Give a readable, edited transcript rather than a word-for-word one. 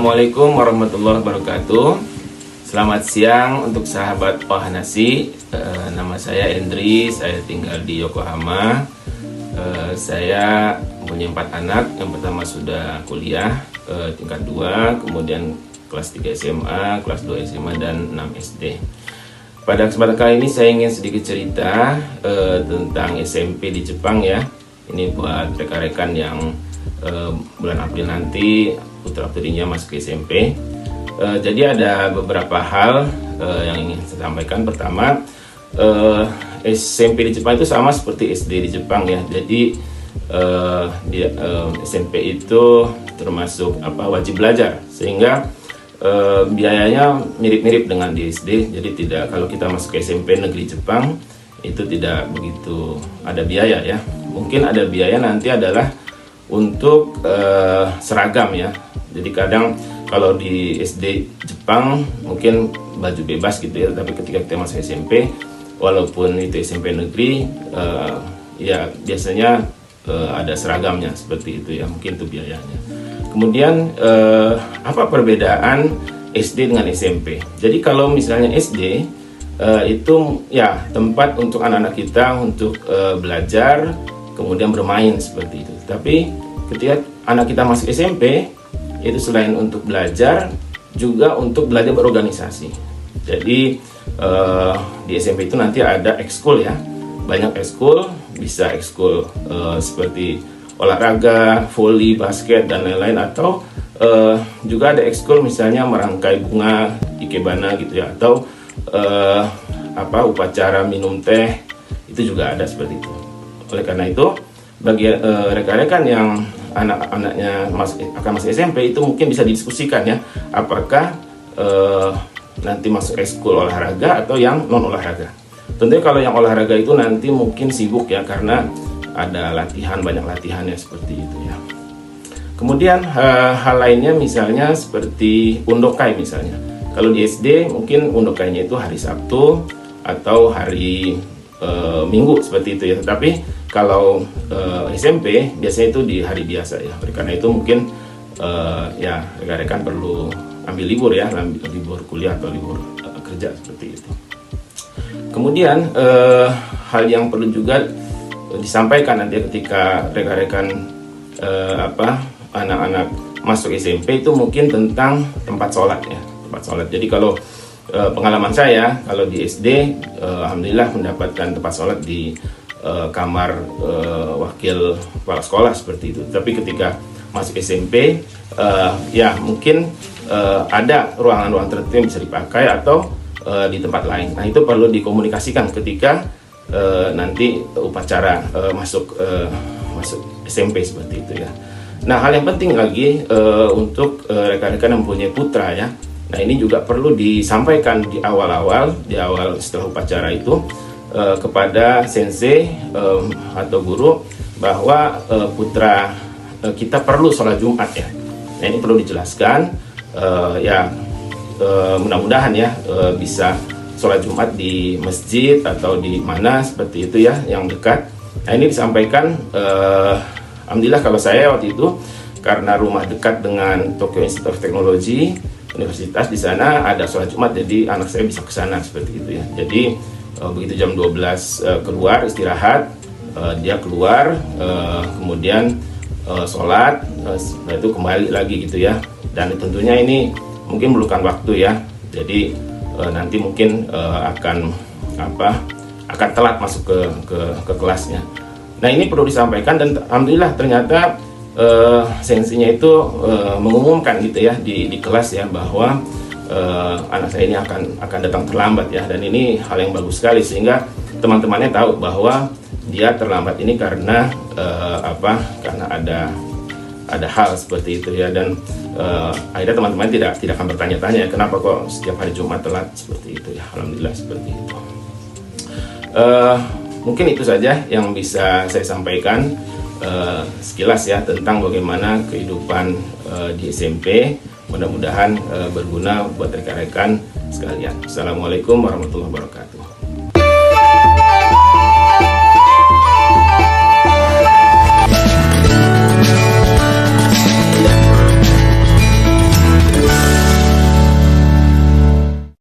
Assalamualaikum warahmatullahi wabarakatuh. Selamat siang untuk sahabat Ohanasi. Nama saya Endri, saya tinggal di Yokohama. Saya punya 4 anak. Yang pertama sudah kuliah tingkat 2, kemudian kelas 3 SMA, kelas 2 SMA, dan 6 SD. Pada kesempatan kali ini saya ingin sedikit cerita tentang SMP di Jepang ya. Ini buat rekan-rekan yang bulan April nanti putra-putrinya masuk ke SMP. Jadi ada beberapa hal yang ingin saya sampaikan. Pertama, SMP di Jepang itu sama seperti SD di Jepang ya. Jadi SMP itu termasuk wajib belajar, sehingga biayanya mirip-mirip dengan di SD. Jadi kalau kita masuk ke SMP negeri Jepang itu tidak begitu ada biaya ya. Mungkin ada biaya nanti adalah untuk seragam ya. Jadi kadang kalau di SD Jepang mungkin baju bebas gitu ya, tapi ketika kita masuk SMP, walaupun itu SMP negeri, ya biasanya ada seragamnya seperti itu ya, mungkin itu biayanya. Kemudian apa perbedaan SD dengan SMP? Jadi kalau misalnya SD itu ya tempat untuk anak-anak kita untuk belajar, kemudian bermain seperti itu. Tapi ketika anak kita masuk SMP, itu selain untuk belajar, juga untuk belajar berorganisasi. Jadi di SMP itu nanti ada ekskul ya, banyak ekskul, bisa ekskul seperti olahraga, voli, basket, dan lain-lain, atau juga ada ekskul misalnya merangkai bunga, ikebana gitu ya, atau upacara minum teh, itu juga ada seperti itu. Oleh karena itu, bagi rekan-rekan yang anak-anaknya akan masuk SMP, itu mungkin bisa didiskusikan ya, apakah nanti masuk ekskul olahraga atau yang non olahraga. Tentunya kalau yang olahraga itu nanti mungkin sibuk ya, karena ada latihan, banyak latihannya seperti itu ya. Kemudian hal lainnya misalnya seperti undokai misalnya. Kalau di SD mungkin undokainya itu hari Sabtu atau hari Minggu seperti itu ya. Tapi kalau SMP biasanya itu di hari biasa ya. Karena itu mungkin ya rekan-rekan perlu ambil libur ya, ambil libur kuliah atau libur kerja seperti itu. Kemudian hal yang perlu juga disampaikan nanti ketika rekan-rekan anak-anak masuk SMP itu mungkin tentang tempat sholat ya, tempat sholat. Jadi kalau pengalaman saya, kalau di SD alhamdulillah mendapatkan tempat sholat di kamar wakil kepala sekolah seperti itu. Tapi ketika masuk SMP ya mungkin ada ruangan-ruangan tertentu yang bisa dipakai atau di tempat lain. Nah itu perlu dikomunikasikan ketika nanti upacara masuk SMP seperti itu ya. Nah hal yang penting lagi untuk rekan-rekan yang mempunyai putra ya. Nah ini juga perlu disampaikan di awal setelah upacara itu kepada sensei atau guru bahwa putra kita perlu sholat Jumat ya. Nah ini perlu dijelaskan mudah-mudahan ya bisa sholat Jumat di masjid atau di mana seperti itu ya yang dekat. Nah ini disampaikan, alhamdulillah kalau saya waktu itu karena rumah dekat dengan Tokyo Institute of Technology, universitas di sana ada sholat Jumat, jadi anak saya bisa ke sana seperti itu ya. Jadi begitu jam 12 keluar istirahat, dia keluar kemudian sholat, setelah itu kembali lagi gitu ya. Dan tentunya ini mungkin memerlukan waktu ya. Jadi nanti mungkin akan telat masuk ke kelasnya. Nah ini perlu disampaikan, dan alhamdulillah ternyata sensinya itu mengumumkan gitu ya di kelas ya, bahwa anak saya ini akan datang terlambat ya. Dan ini hal yang bagus sekali, sehingga teman-temannya tahu bahwa dia terlambat ini karena karena ada hal seperti itu ya. Dan akhirnya teman-teman tidak akan bertanya-tanya kenapa kok setiap hari Jumat telat seperti itu ya. Alhamdulillah seperti itu. Mungkin itu saja yang bisa saya sampaikan sekilas ya tentang bagaimana kehidupan di SMP. Mudah-mudahan berguna buat rekan-rekan sekalian. Assalamualaikum warahmatullahi wabarakatuh.